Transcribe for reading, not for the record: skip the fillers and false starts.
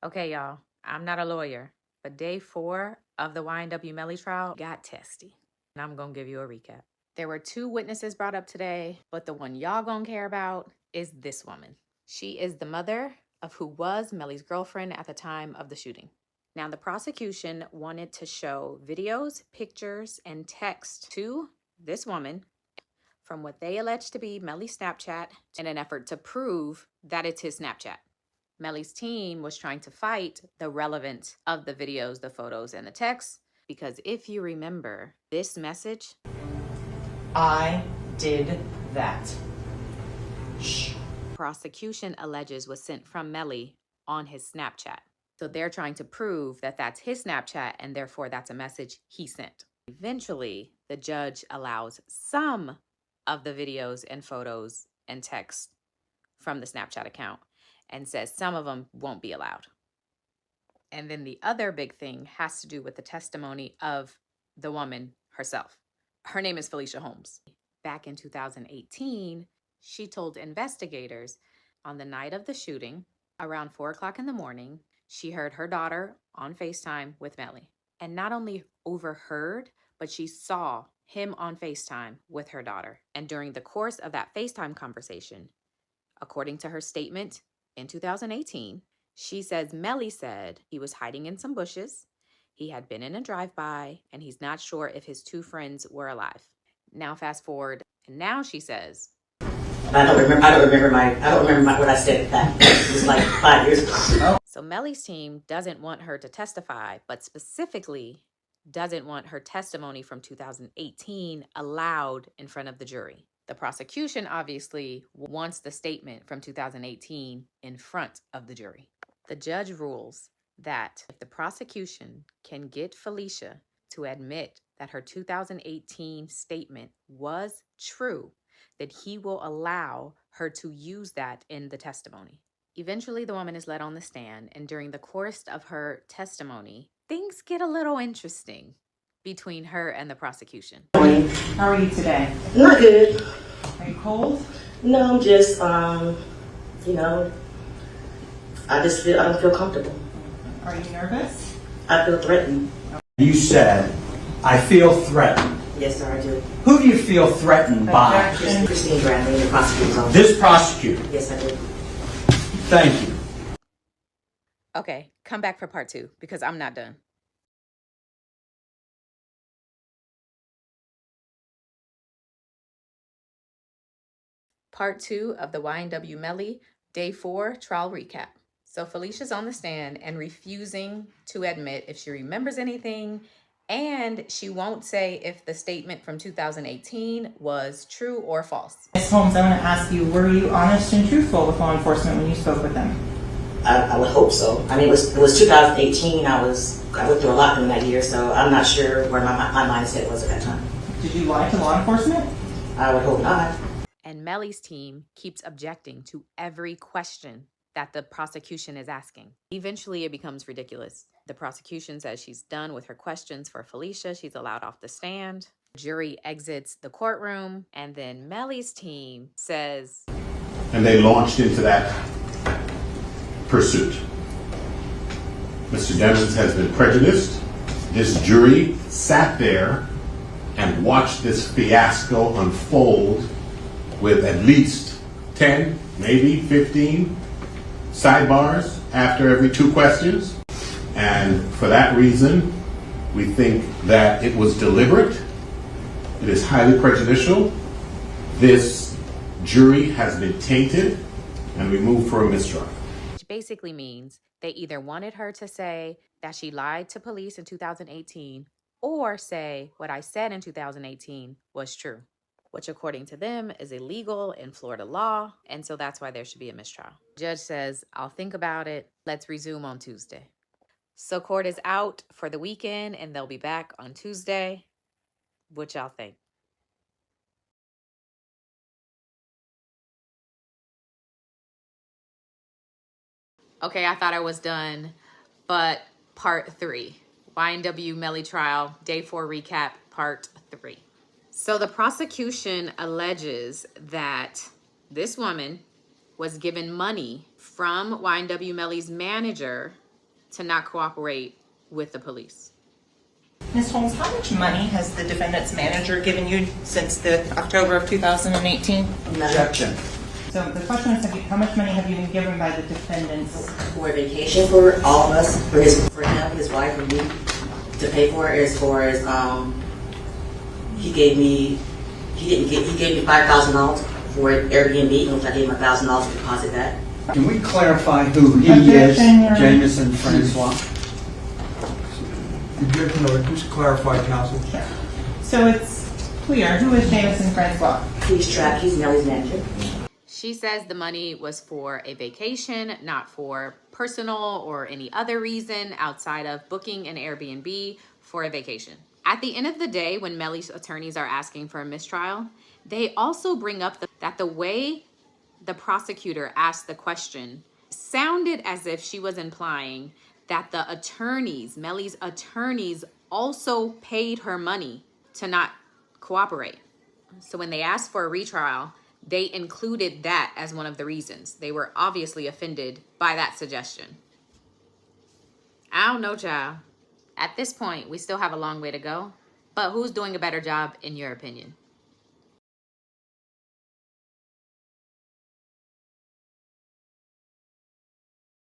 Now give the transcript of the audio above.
Okay, y'all, I'm not a lawyer, but day 4 of the YNW Melly trial got testy. And I'm gonna give you a recap. There were 2 witnesses brought up today, but the one y'all gonna care about is this woman. She is the mother of who was Melly's girlfriend at the time of the shooting. Now, the prosecution wanted to show videos, pictures, and text to this woman from what they allege to be Melly's Snapchat in an effort to prove that it's his Snapchat. Melly's team was trying to fight the relevance of the videos, the photos, and the texts, because if you remember this message, I did that. Shh. Prosecution alleges was sent from Melly on his Snapchat. So they're trying to prove that that's his Snapchat and therefore that's a message he sent. Eventually, the judge allows some of the videos and photos and text from the Snapchat account and says some of them won't be allowed. And then the other big thing has to do with the testimony of the woman herself. Her name is Felicia Holmes. Back in 2018, she told investigators on the night of the shooting, around 4 o'clock in the morning, she heard her daughter on FaceTime with Melly. And not only overheard, but she saw him on FaceTime with her daughter. And during the course of that FaceTime conversation, according to her statement in 2018, she says Melly said he was hiding in some bushes, he had been in a drive-by, and he's not sure if his 2 friends were alive. Now fast forward, and now she says, I don't remember what I said at that. It was like 5 years ago. So Melly's team doesn't want her to testify, but specifically doesn't want her testimony from 2018 allowed in front of the jury. The prosecution obviously wants the statement from 2018 in front of the jury. The judge rules that if the prosecution can get Felicia to admit that her 2018 statement was true, that he will allow her to use that in the testimony. Eventually, the woman is led on the stand, and during the course of her testimony, things get a little interesting between her and the prosecution. How are you today? Not good. Are you cold? No, I'm just, I don't feel comfortable. Are you nervous? I feel threatened. You said, I feel threatened. Yes, sir, I do. Who do you feel threatened by? Objection. Christine Bradley, the prosecutor's office. This prosecutor. Yes, I do. Thank you. Okay, come back for part 2 because I'm not done. Part 2 of the YNW Melly Day 4 trial recap. So Felicia's on the stand and refusing to admit if she remembers anything, and she won't say if the statement from 2018 was true or false. Ms. Holmes, I want to ask you, were you honest and truthful with law enforcement when you spoke with them? I would hope so. I mean, it was 2018. I went through a lot in that year, so I'm not sure where my mindset was at that time. Did you lie to law enforcement? I would hope not. And Melly's team keeps objecting to every question that the prosecution is asking. Eventually, it becomes ridiculous. The prosecution says she's done with her questions for Felicia. She's allowed off the stand. Jury exits the courtroom, and then Melly's team says, and they launched into that pursuit. Mr. Devins has been prejudiced. This jury sat there and watched this fiasco unfold with at least 10, maybe 15 sidebars after every 2 questions. And for that reason, we think that it was deliberate. It is highly prejudicial. This jury has been tainted, and we move for a mistrial. which basically means they either wanted her to say that she lied to police in 2018 or say what I said in 2018 was true, which according to them is illegal in Florida law, and so that's why there should be a mistrial. Judge says, I'll think about it. Let's resume on Tuesday. So court is out for the weekend, and they'll be back on Tuesday. What y'all think? Okay, I thought I was done, but part 3. YNW Melly trial, day 4 recap, part 3. So the prosecution alleges that this woman was given money from YNW Melly's manager to not cooperate with the police. Ms. Holmes, how much money has the defendant's manager given you since the October of 2018? Objection. So the question is, how much money have you been given by the defendants? For vacation for all of us, for him, his wife, and me, to pay for it, as far as he gave me $5,000 for Airbnb, which I gave him $1,000 to deposit that. Can we clarify who he is, Objection, Your Honor. Jameson Francois? Objection, or just clarify, counsel. Sure. So it's clear, who is Jameson Francois? He's Nelly's manager. She says the money was for a vacation, not for personal or any other reason outside of booking an Airbnb for a vacation. At the end of the day, when Melly's attorneys are asking for a mistrial, they also bring up that the way the prosecutor asked the question sounded as if she was implying that the attorneys, Melly's attorneys, also paid her money to not cooperate. So when they asked for a retrial, they included that as one of the reasons. They were obviously offended by that suggestion. I don't know, child. At this point, we still have a long way to go, but who's doing a better job in your opinion?